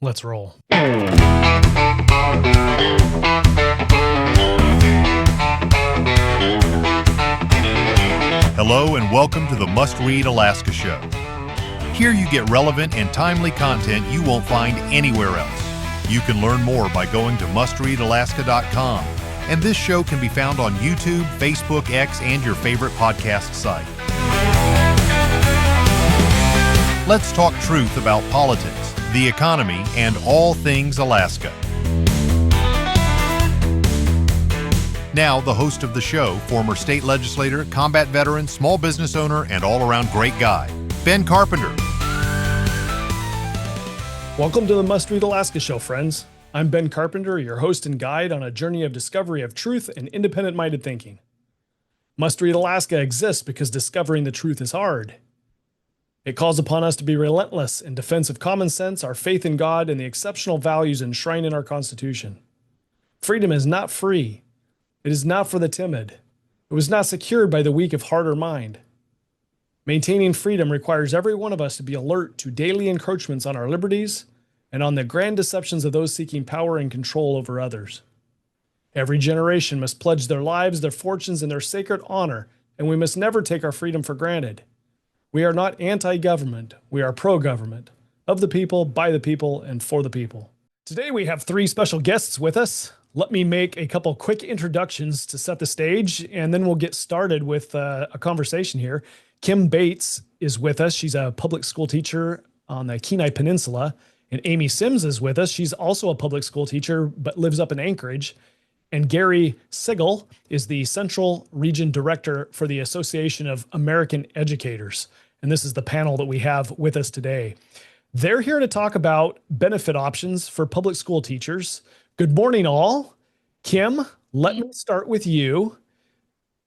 Let's roll. Hello and welcome to the Must Read Alaska Show. Here you get relevant and timely content you won't find anywhere else. You can learn more by going to mustreadalaska.com, and this show can be found on YouTube, Facebook, X, and your favorite podcast site. Let's talk truth about politics, the economy, and all things Alaska. Now, the host of the show, former state legislator, combat veteran, small business owner, and all-around great guy, Ben Carpenter. Welcome to the Must Read Alaska Show, friends. I'm Ben Carpenter, your host and guide on a journey of discovery of truth and independent-minded thinking. Must Read Alaska exists because discovering the truth is hard. It calls upon us to be relentless in defense of common sense, our faith in God, and the exceptional values enshrined in our Constitution. Freedom is not free. It is not for the timid. It was not secured by the weak of heart or mind. Maintaining freedom requires every one of us to be alert to daily encroachments on our liberties and on the grand deceptions of those seeking power and control over others. Every generation must pledge their lives, their fortunes, and their sacred honor, and we must never take our freedom for granted. We are not anti-government. We are pro-government, of the people, by the people, and for the people. Today we have three special guests with us. Let me make a couple quick introductions to set the stage, and then we'll get started with a conversation here. Kim Bates is with us. She's a public school teacher on the Kenai Peninsula. And Aimee Sims is with us. She's also a public school teacher, but lives up in Anchorage. And Garry Sigle is the Central Region Director for the Association of American Educators. And this is the panel that we have with us today. They're here to talk about benefit options for public school teachers. Good morning, all. Kim, let me start with you.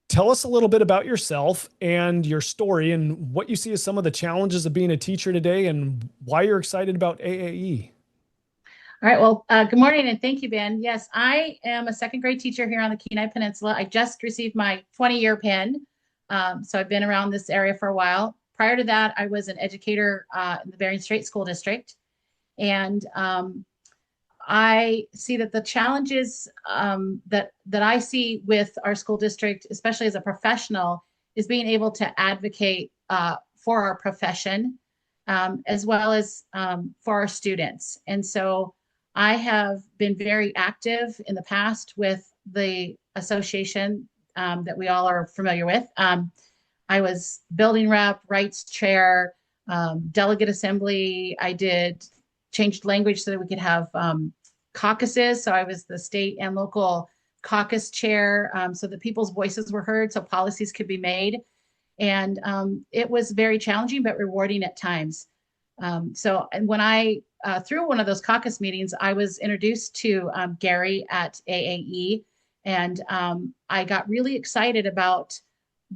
Tell us a little bit about yourself and your story and what you see as some of the challenges of being a teacher today and why you're excited about AAE. All right. Well, good morning and thank you, Ben. Yes, I am a second grade teacher here on the Kenai Peninsula. I just received my 20-year pin. So I've been around this area for a while. Prior to that, I was an educator in the Bering Strait School District. And I see that the challenges that I see with our school district, especially as a professional, is being able to advocate for our profession as well as for our students. And so I have been very active in the past with the association that we all are familiar with. I was building rep, rights chair, delegate assembly. I did changed language so that we could have caucuses. So I was the state and local caucus chair so that people's voices were heard, so policies could be made. And it was very challenging, but rewarding at times. And when I, through one of those caucus meetings, I was introduced to Garry at AAE. And I got really excited about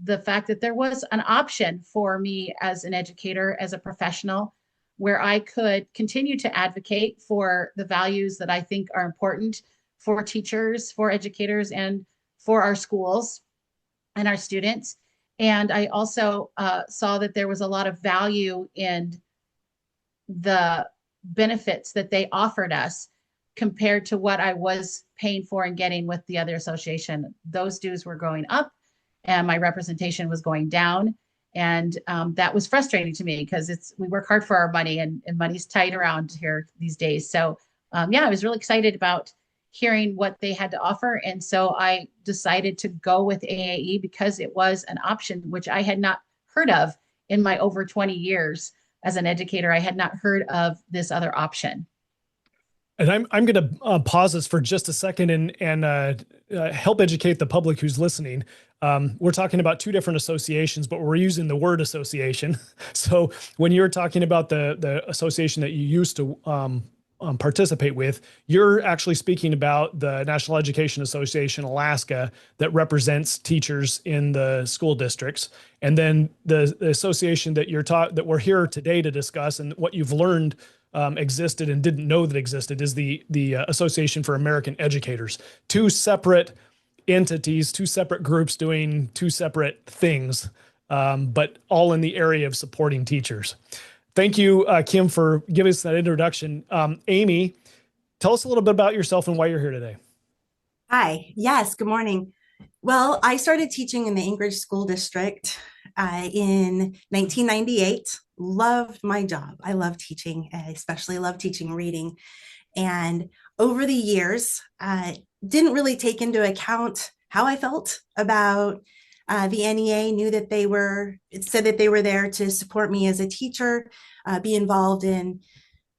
the fact that there was an option for me as an educator, as a professional, where I could continue to advocate for the values that I think are important for teachers, for educators, and for our schools and our students. And I also saw that there was a lot of value in the benefits that they offered us compared to what I was paying for and getting with the other association. Those dues were going up and my representation was going down. And that was frustrating to me because we work hard for our money and money's tight around here these days. So I was really excited about hearing what they had to offer. And so I decided to go with AAE because it was an option which I had not heard of in my over 20 years as an educator. I had not heard of this other option. And I'm going to pause this for just a second and help educate the public who's listening. We're talking about two different associations, but we're using the word association. So when you're talking about the association that you used to participate with, you're actually speaking about the National Education Association Alaska that represents teachers in the school districts. And then the association that that we're here today to discuss and what you've learned existed and didn't know that existed is the Association for American Educators. Two separate entities, two separate groups doing two separate things, but all in the area of supporting teachers. Thank you, Kim, for giving us that introduction. Aimee, tell us a little bit about yourself and why you're here today. Hi. Yes. Good morning. Well, I started teaching in the Anchorage School District in 1998. Loved my job. I love teaching. I especially love teaching reading. And over the years, didn't really take into account how I felt about the NEA. Knew that it said that they were there to support me as a teacher, be involved in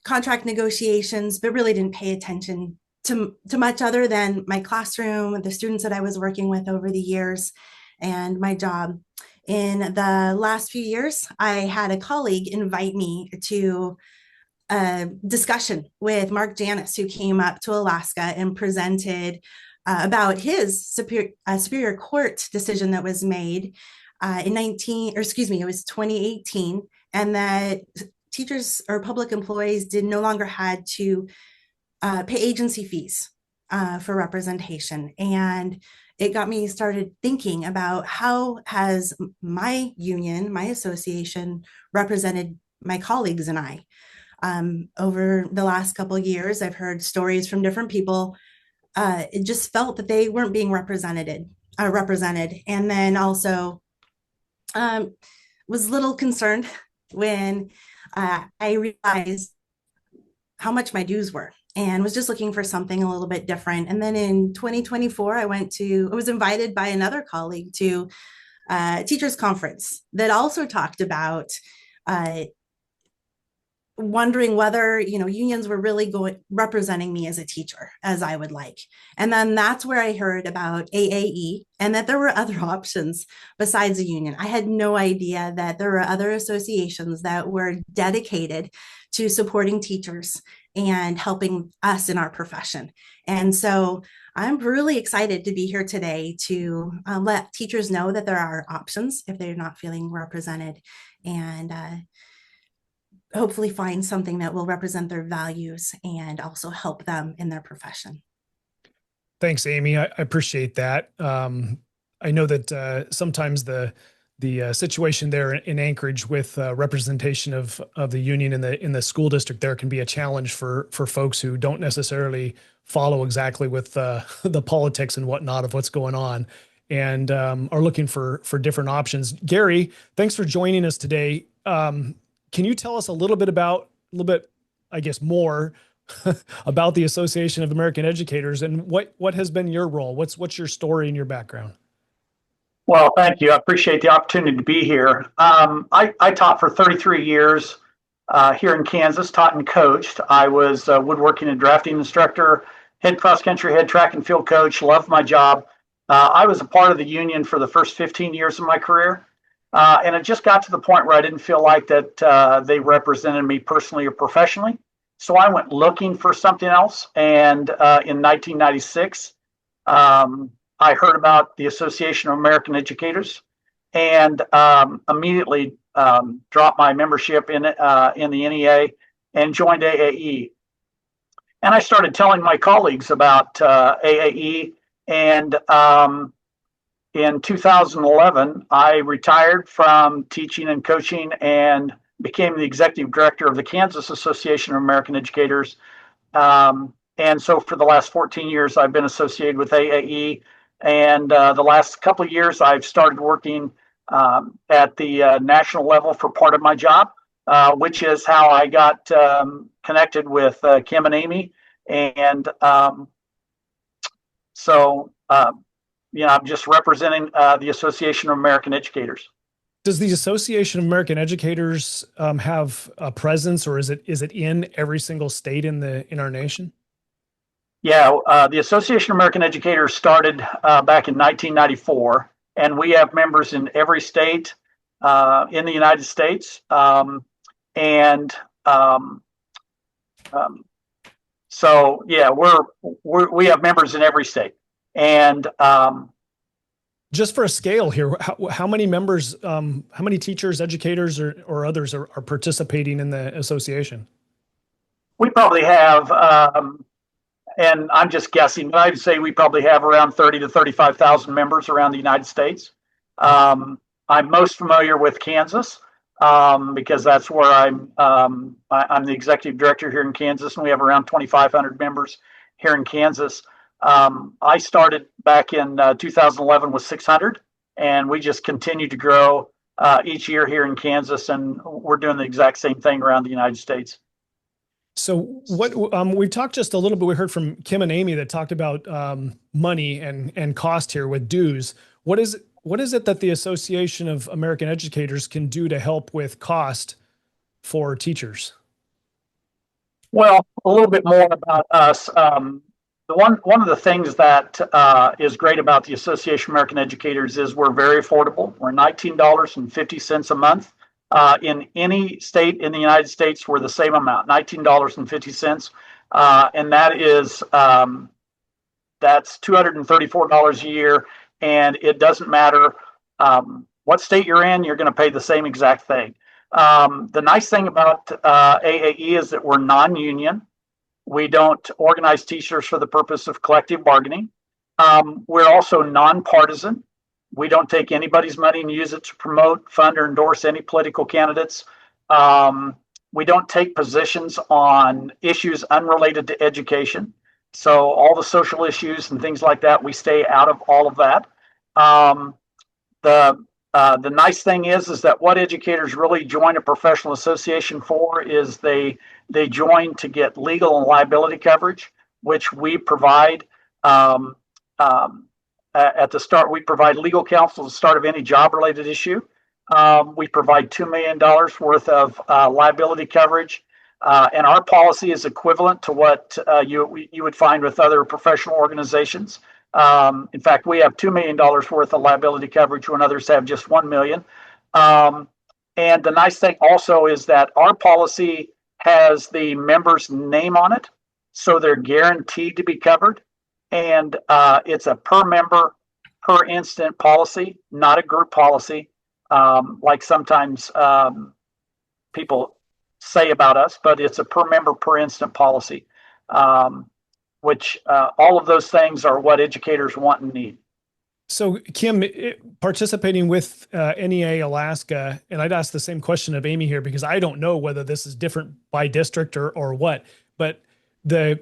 contract negotiations, but really didn't pay attention to much other than my classroom, the students that I was working with over the years, and my job. In the last few years, I had a colleague invite me to a discussion with Mark Janis, who came up to Alaska and presented about his superior court decision that was made it was 2018, and that teachers or public employees no longer had to pay agency fees for representation. And it got me started thinking about how has my union, my association, represented my colleagues and I. Over the last couple of years, I've heard stories from different people. It just felt that they weren't being represented. And then also was a little concerned when I realized how much my dues were, and was just looking for something a little bit different. And then in 2024, I was invited by another colleague to a teachers conference that also talked about wondering whether, unions were really representing me as a teacher as I would like. And then that's where I heard about AAE and that there were other options besides a union. I had no idea that there were other associations that were dedicated to supporting teachers and helping us in our profession. And so I'm really excited to be here today to let teachers know that there are options if they're not feeling represented, and hopefully find something that will represent their values and also help them in their profession. Thanks, Aimee. I appreciate that. I know that sometimes the situation there in Anchorage with representation of the union in the school district there can be a challenge for folks who don't necessarily follow exactly with the politics and whatnot of what's going on, and are looking for different options. Garry, thanks for joining us today. Can you tell us a little bit, I guess, more about the Association of American Educators and what has been your role? What's your story and your background? Well, thank you. I appreciate the opportunity to be here. I taught for 33 years here in Kansas, taught and coached. I was a woodworking and drafting instructor, head cross country, head track and field coach, loved my job. I was a part of the union for the first 15 years of my career. And it just got to the point where I didn't feel like that they represented me personally or professionally. So I went looking for something else. And in 1996, I heard about the Association of American Educators, and immediately dropped my membership in the NEA and joined AAE. And I started telling my colleagues about AAE, and in 2011, I retired from teaching and coaching and became the executive director of the Kansas Association of American Educators. And so for the last 14 years, I've been associated with AAE. And the last couple of years, I've started working at the national level for part of my job, which is how I got connected with Kim and Aimee. And I'm just representing the Association of American Educators. Does the Association of American Educators have a presence, or is it in every single state in our nation? Yeah, the Association of American Educators started back in 1994, and we have members in every state in the United States. So yeah, we have members in every state. And just for a scale here, how many members, how many teachers, educators, or others are participating in the association? We probably have, and I'm just guessing, but I'd say we probably have around 30 to 35,000 members around the United States. I'm most familiar with Kansas, because that's where I'm the executive director here in Kansas, and we have around 2,500 members here in Kansas. I started back in 2011 with 600, and we just continue to grow each year here in Kansas, and we're doing the exact same thing around the United States. So what we talked just a little bit, we heard from Kim and Aimee that talked about money and cost here with dues. What is it that the Association of American Educators can do to help with cost for teachers? Well, a little bit more about us. One of the things that is great about the Association of American Educators is we're very affordable. We're $19.50 a month. In any state in the United States, we're the same amount, $19.50. And that's $234 a year. And it doesn't matter what state you're in, you're going to pay the same exact thing. The nice thing about AAE is that we're non-union. We don't organize teachers for the purpose of collective bargaining. We're also nonpartisan. We don't take anybody's money and use it to promote, fund, or endorse any political candidates. We don't take positions on issues unrelated to education. So all the social issues and things like that, we stay out of all of that. The nice thing is that what educators really join a professional association for is they join to get legal and liability coverage, which we provide. At the start, we provide legal counsel at the start of any job-related issue. We provide $2 million worth of liability coverage, and our policy is equivalent to what you would find with other professional organizations. In fact, we have $2 million worth of liability coverage when others have just $1 million. And the nice thing also is that our policy has the member's name on it, so they're guaranteed to be covered. And it's a per member, per incident policy, not a group policy, like sometimes people say about us, but it's a per member, per incident policy, which all of those things are what educators want and need. So Kim, participating with NEA-Alaska, and I'd ask the same question of Aimee here, because I don't know whether this is different by district or what, but the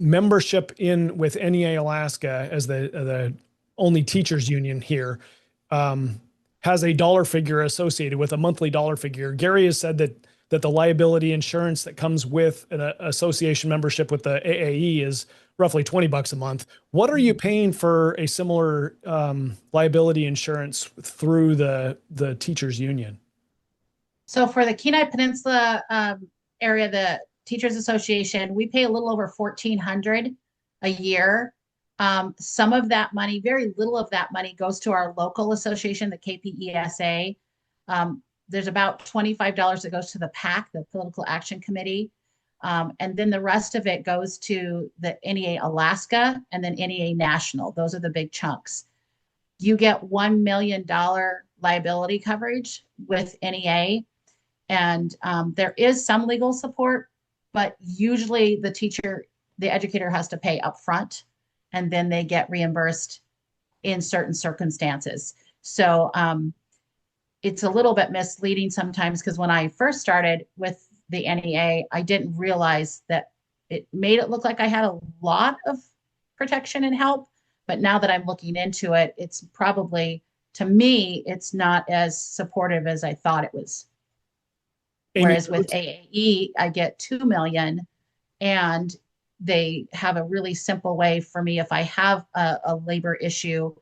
membership in with NEA-Alaska as the only teachers union here has a dollar figure associated with a monthly dollar figure. Garry has said that the liability insurance that comes with an association membership with the AAE is roughly $20 a month. What are you paying for a similar liability insurance through the teachers union? So for the Kenai Peninsula area, the Teachers Association, we pay a little over $1,400 a year. Some of that money, very little of that money, goes to our local association, the KPESA. There's about $25 that goes to the PAC, the Political Action Committee. And then the rest of it goes to the NEA-Alaska and then NEA National. Those are the big chunks. You get $1 million liability coverage with NEA. And there is some legal support, but usually the educator has to pay up front, and then they get reimbursed in certain circumstances. So it's a little bit misleading sometimes, because when I first started with the NEA, I didn't realize that it made it look like I had a lot of protection and help. But now that I'm looking into it, it's probably, to me, it's not as supportive as I thought it was. Whereas with AAE, I get $2 million, and they have a really simple way for me. If I have a labor issue,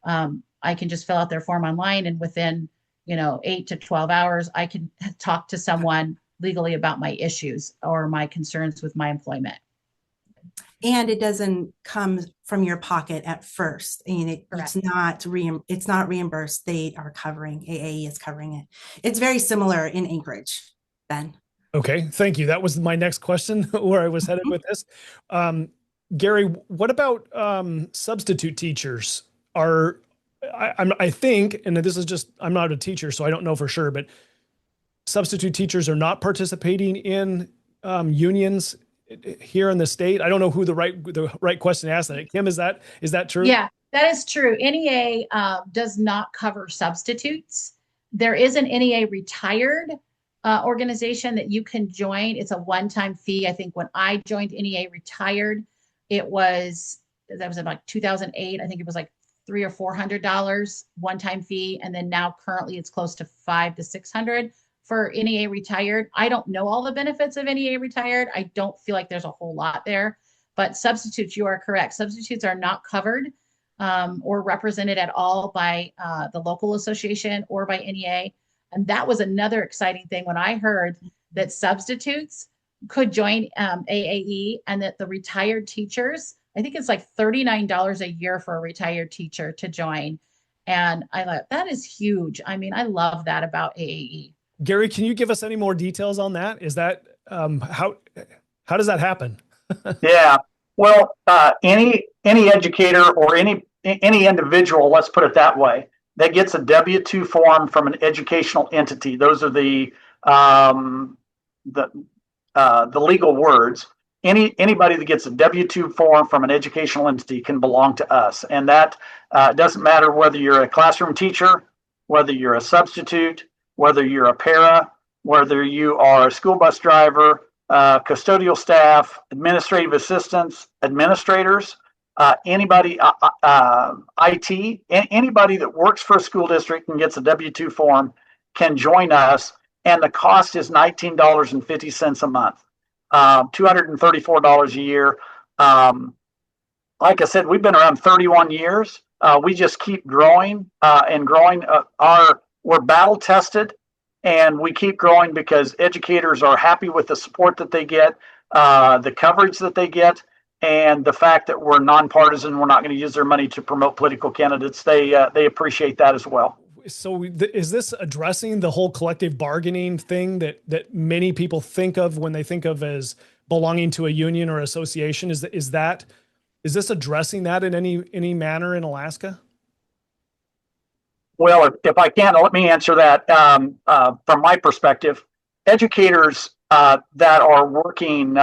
I can just fill out their form online, and within 8 to 12 hours, I can talk to someone legally about my issues or my concerns with my employment. And it doesn't come from your pocket at first. It's not reimbursed. They are covering, AAE is covering it. It's very similar in Anchorage, Ben. Okay, thank you. That was my next question, where I was headed with this. Garry, what about substitute teachers? I think, and this is just, I'm not a teacher, so I don't know for sure, but substitute teachers are not participating in unions here in the state. I don't know who the right question to ask that. Kim, is that true? Yeah, that is true. NEA does not cover substitutes. There is an NEA retired organization that you can join. It's a one-time fee. I think when I joined NEA retired, that was about 2008. I think it was like $300 or $400 one-time fee, and then now currently it's close to $500 to $600 for NEA retired. I don't know all the benefits of NEA retired. I don't feel like there's a whole lot there, but substitutes, you are correct. Substitutes are not covered or represented at all by the local association or by NEA. And that was another exciting thing when I heard that substitutes could join AAE, and that the retired teachers, I think it's like $39 a year for a retired teacher to join. And I thought that is huge. I mean, I love that about AAE. Garry, can you give us any more details on that? Is that how does that happen? Yeah. Well, any educator or any individual, let's put it that way, that gets a W-2 form from an educational entity. Those are the legal words. Anybody that gets a W-2 form from an educational entity can belong to us, and that doesn't matter whether you're a classroom teacher, whether you're a substitute, whether you're a para, whether you are a school bus driver, custodial staff, administrative assistants, administrators, anybody, IT, anybody that works for a school district and gets a W-2 form can join us. And the cost is $19.50 a month, $234 a year. Like I said, we've been around 31 years. We just keep growing and growing. We're battle tested, and we keep growing because educators are happy with the support that they get, the coverage that they get, and the fact that we're nonpartisan. We're not going to use their money to promote political candidates. They appreciate that as well. So is this addressing the whole collective bargaining thing that many people think of when they think of as belonging to a union or association? Is this addressing that in any manner in Alaska? Well, if I can, let me answer that from my perspective. Educators that are working,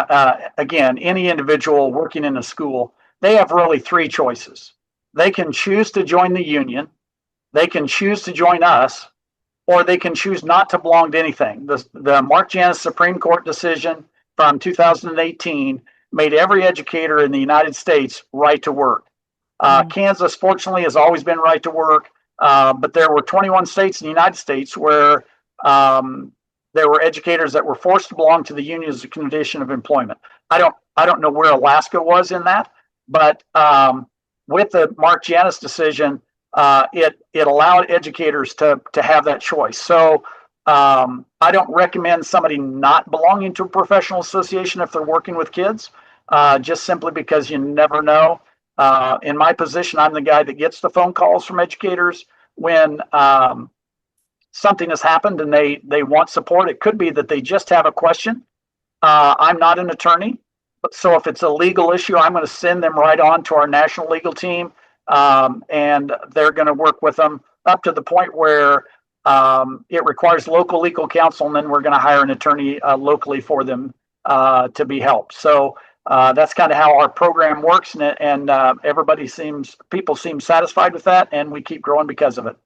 again, any individual working in a school, they have really three choices. They can choose to join the union, they can choose to join us, or they can choose not to belong to anything. The Mark Janus Supreme Court decision from 2018 made every educator in the United States right to work. Kansas, fortunately, has always been right to work. But there were 21 states in the United States where there were educators that were forced to belong to the union as a condition of employment. I don't know where Alaska was in that, but with the Mark Janus decision, it allowed educators to have that choice. So I don't recommend somebody not belonging to a professional association if they're working with kids, just simply because you never know. In my position, I'm the guy that gets the phone calls from educators when something has happened and they want support. It could be that they just have a question. I'm not an attorney, so if it's a legal issue, I'm going to send them right on to our national legal team, and they're going to work with them up to the point where it requires local legal counsel, and then we're going to hire an attorney locally for them to be helped. So that's kind of how our program works, and people seem satisfied with that, and we keep growing because of it.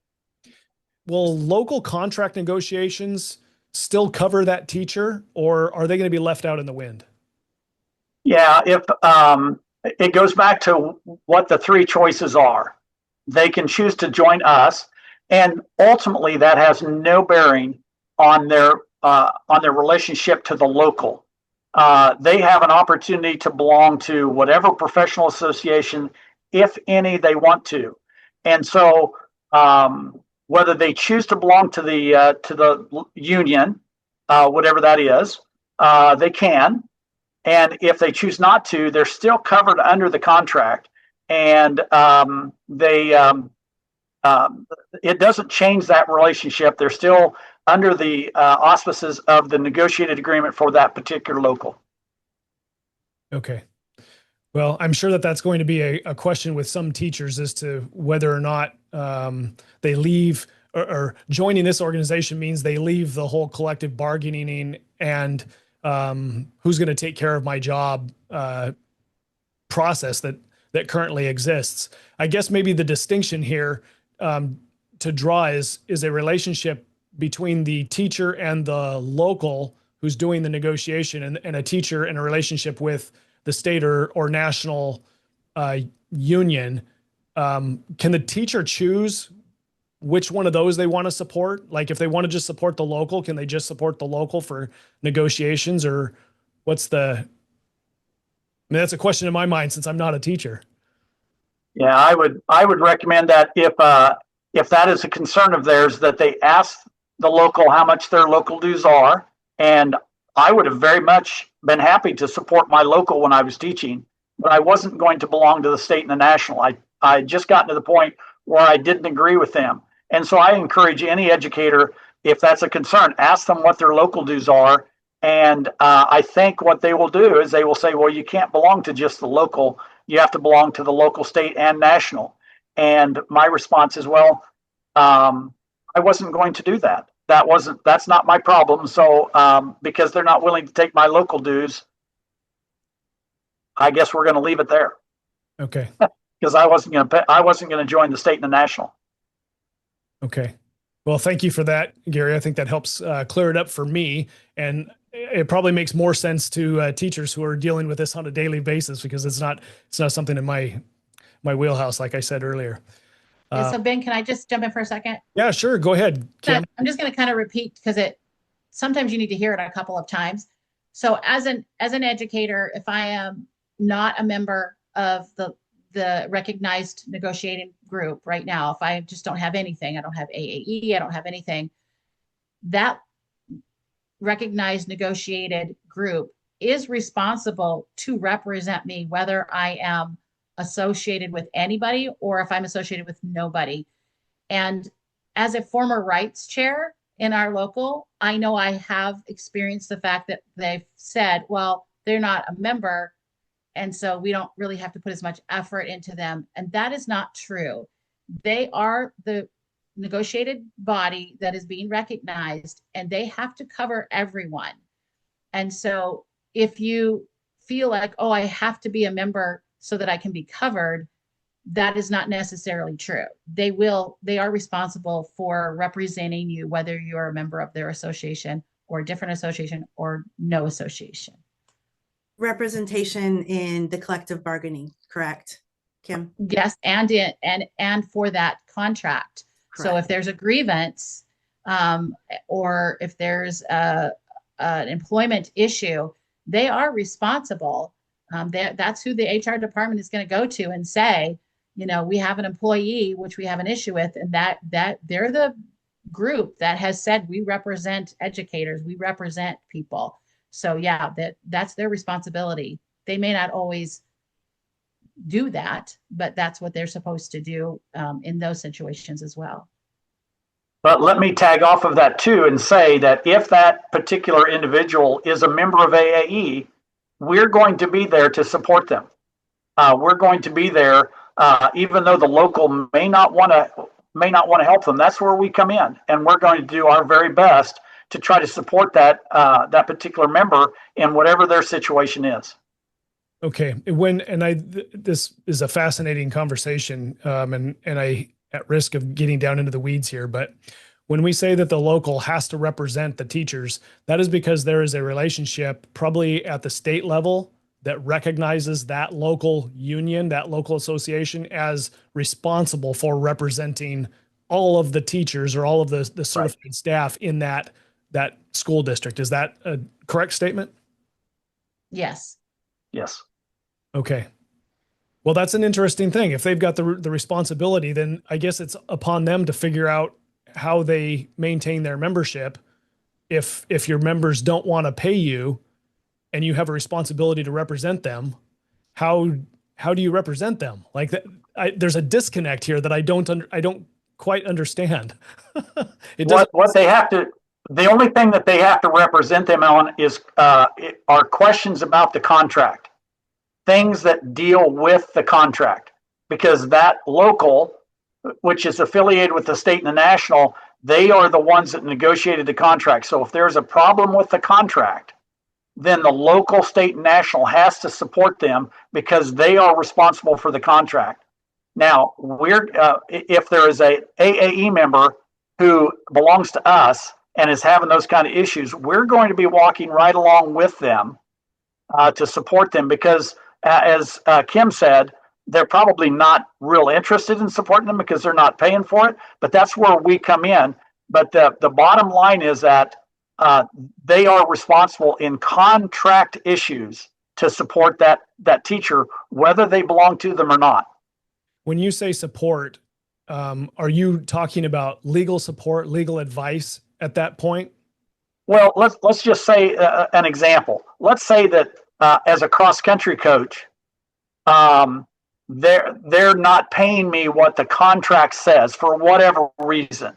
Will local contract negotiations still cover that teacher, or are they going to be left out in the wind? Yeah, if it goes back to what the three choices are. They can choose to join us, and ultimately that has no bearing on their relationship to the local. They have an opportunity to belong to whatever professional association, if any, they want to. And so whether they choose to belong to the union, whatever that is, they can. And if they choose not to, they're still covered under the contract. And it doesn't change that relationship. They're still under the auspices of the negotiated agreement for that particular local. Okay. Well, I'm sure that's going to be a question with some teachers as to whether or not they leave or joining this organization means they leave the whole collective bargaining and who's going to take care of my job process that currently exists. I guess maybe the distinction here to draw is a relationship between the teacher and the local who's doing the negotiation, and a teacher in a relationship with the state or national union, can the teacher choose which one of those they want to support? Like if they want to just support the local, can they just support the local for negotiations, or what's the, I mean, that's a question in my mind since I'm not a teacher. Yeah, I would recommend that if that is a concern of theirs, that they ask the local how much their local dues are. And I would have very much been happy to support my local when I was teaching, but I wasn't going to belong to the state and the national. I just gotten to the point where I didn't agree with them. And so I encourage any educator, if that's a concern, ask them what their local dues are. And I think what they will do is they will say, well, you can't belong to just the local. You have to belong to the local, state, and national. And my response is, well, I wasn't going to do that. That's not my problem. So because they're not willing to take my local dues, I guess we're going to leave it there. Okay. Because I wasn't going to join the state and the national. Okay. Well, thank you for that, Gary. I think that helps clear it up for me. And it probably makes more sense to teachers who are dealing with this on a daily basis, because it's not something in my wheelhouse, like I said earlier. Yeah, so Ben, can I just jump in for a second? Yeah, sure. Go ahead, Kim. I'm just going to kind of repeat, because sometimes you need to hear it a couple of times. So as an educator, if I am not a member of the recognized negotiating group right now, if I just don't have anything, I don't have AAE, I don't have anything, that recognized negotiated group is responsible to represent me, whether I am associated with anybody or if I'm associated with nobody. And as a former rights chair in our local, I know I have experienced the fact that they've said, well, they're not a member, and so we don't really have to put as much effort into them. And that is not true. They are the negotiated body that is being recognized, and they have to cover everyone. And so if you feel like, oh, I have to be a member so that I can be covered, that is not necessarily true. They are responsible for representing you, whether you're a member of their association or a different association or no association. Representation in the collective bargaining, correct, Kim? Yes, and for that contract. Correct. So if there's a grievance, or if there's an employment issue, they are responsible. That's who the HR department is going to go to and say, we have an employee which we have an issue with, and that they're the group that has said we represent educators, we represent people. So yeah, that's their responsibility. They may not always do that, but that's what they're supposed to do in those situations as well. But let me tag off of that too and say that if that particular individual is a member of AAE, we're going to be there to support them. We're going to be there, even though the local may not want to help them. That's where we come in, and we're going to do our very best to try to support that particular member in whatever their situation is. Okay. This is a fascinating conversation, and I at risk of getting down into the weeds here, but when we say that the local has to represent the teachers, that is because there is a relationship probably at the state level that recognizes that local union, that local association, as responsible for representing all of the teachers or all of the certified right. staff in that school district. Is that a correct statement? Yes. Yes. Okay. Well, that's an interesting thing. If they've got the responsibility, then I guess it's upon them to figure out how they maintain their membership. If your members don't want to pay you and you have a responsibility to represent them, how do you represent them? Like that, there's a disconnect here that I don't quite understand. What they have to, the only thing that they have to represent them on is are questions about the contract, things that deal with the contract, because that local, which is affiliated with the state and the national, they are the ones that negotiated the contract. So if there's a problem with the contract, then the local, state, and national has to support them because they are responsible for the contract. Now, if there is a AAE member who belongs to us and is having those kind of issues, we're going to be walking right along with them to support them because, as Kim said, they're probably not real interested in supporting them because they're not paying for it. But that's where we come in. But the bottom line is that they are responsible in contract issues to support that teacher, whether they belong to them or not. When you say support, are you talking about legal support, legal advice at that point? Well, let's just say an example. Let's say that as a cross country coach, they're not paying me what the contract says for whatever reason,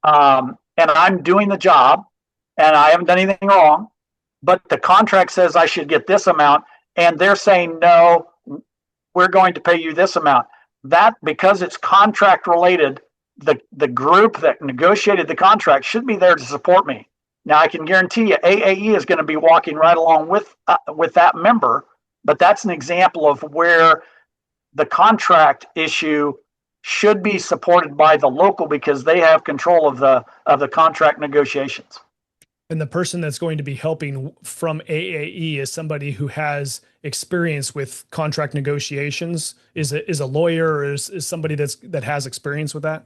and I'm doing the job, and I haven't done anything wrong, but the contract says I should get this amount, and they're saying no, we're going to pay you this amount. That, because it's contract related, the group that negotiated the contract should be there to support me. Now, I can guarantee you AAE is going to be walking right along with that member, but that's an example of where the contract issue should be supported by the local because they have control of the contract negotiations. And the person that's going to be helping from AAE is somebody who has experience with contract negotiations, is a lawyer, or is somebody that has experience with that?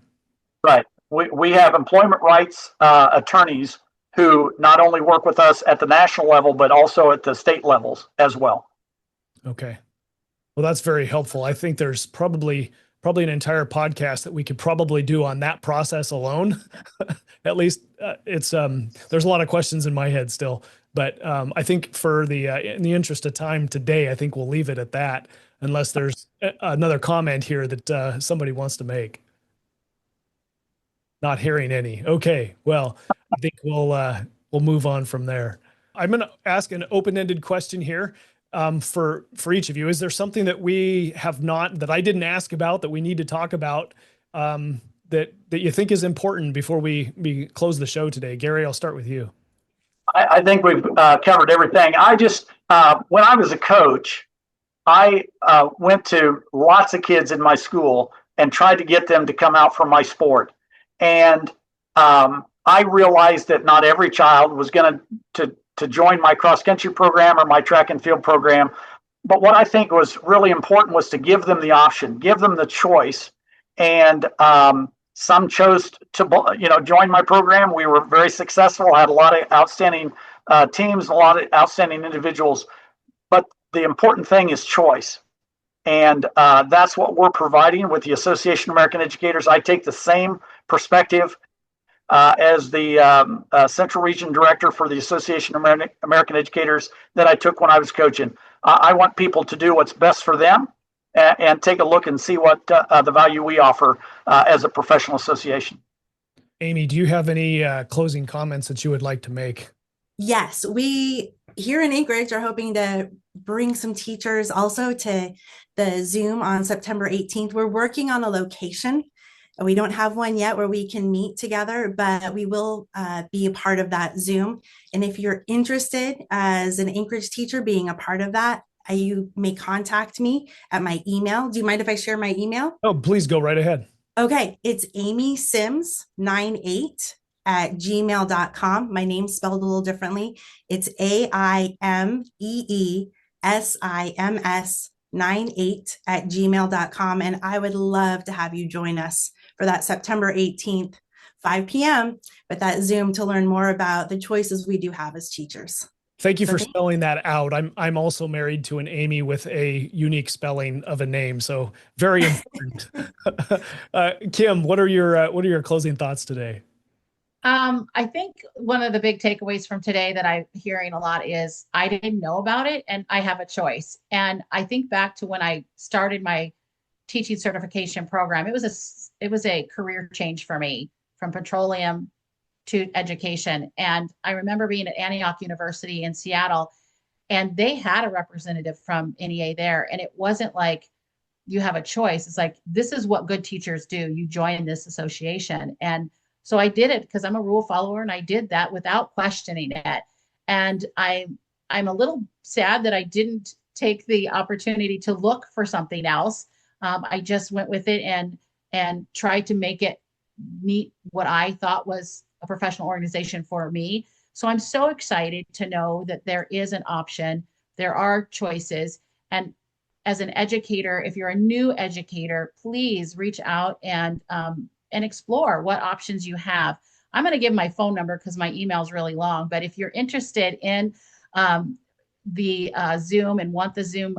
Right. We have employment rights attorneys who not only work with us at the national level, but also at the state levels as well. Okay. Well, that's very helpful. I think there's probably an entire podcast that we could probably do on that process alone. At least it's there's a lot of questions in my head still, but I think for in the interest of time today, I think we'll leave it at that unless there's another comment here that somebody wants to make. Not hearing any. Okay. Well, I think we'll move on from there. I'm going to ask an open-ended question here. For each of you, is there something that we have not, that I didn't ask about, that we need to talk about, that you think is important before we close the show today? Garry, I'll start with you. I think we've covered everything. I just, when I was a coach, I went to lots of kids in my school and tried to get them to come out for my sport. And I realized that not every child was going to join my cross-country program or my track and field program. But what I think was really important was to give them the option, give them the choice. And some chose to join my program. We were very successful, had a lot of outstanding teams, a lot of outstanding individuals. But the important thing is choice. And that's what we're providing with the Association of American Educators. I take the same perspective as the Central Region Director for the Association of American Educators that I took when I was coaching. I want people to do what's best for them and take a look and see what the value we offer as a professional association. Aimee, do you have any closing comments that you would like to make? Yes, we here in Anchorage are hoping to bring some teachers also to the Zoom on September 18th. We're working on a location. We don't have one yet where we can meet together, but we will be a part of that Zoom. And if you're interested as an Anchorage teacher being a part of that, you may contact me at my email. Do you mind if I share my email? Oh, please go right ahead. Okay. It's Aimee Sims 98 at gmail.com. My name's spelled a little differently. It's AIMEESIMS 98 at gmail.com. And I would love to have you join us for that September 18th, 5 p.m. with that Zoom to learn more about the choices we do have as teachers. Thank you for spelling that out. I'm also married to an Aimee with a unique spelling of a name, so very important. Kim, what are your closing thoughts today? I think one of the big takeaways from today that I'm hearing a lot is I didn't know about it and I have a choice. And I think back to when I started my teaching certification program, it was a career change for me from petroleum to education. And I remember being at Antioch University in Seattle, and they had a representative from NEA there. And it wasn't like you have a choice. It's like, this is what good teachers do. You join this association. And so I did it because I'm a rule follower, and I did that without questioning it. And I'm a little sad that I didn't take the opportunity to look for something else. I just went with it and tried to make it meet what I thought was a professional organization for me. So I'm so excited to know that there is an option. There are choices. And as an educator, if you're a new educator, please reach out and explore what options you have. I'm going to give my phone number because my email is really long. But if you're interested in the Zoom and want the Zoom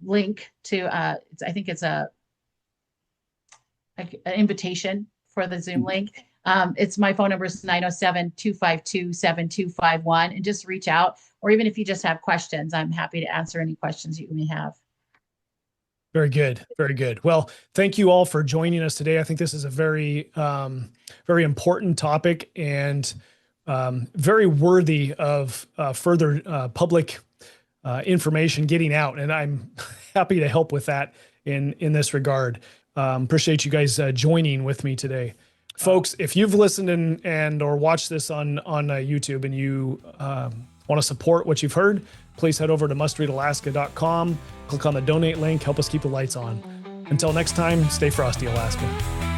link to, I think it's an invitation for the Zoom link. It's my phone number is 907-252-7251, and just reach out. Or even if you just have questions, I'm happy to answer any questions you may have. Very good. Very good. Well, thank you all for joining us today. I think this is a very, very important topic and very worthy of further public information getting out. And I'm happy to help with that in this regard. Appreciate you guys joining with me today. Folks, if you've listened and or watched this on YouTube and you want to support what you've heard, please head over to mustreadalaska.com, click on the donate link, help us keep the lights on. Until next time, stay frosty, Alaska.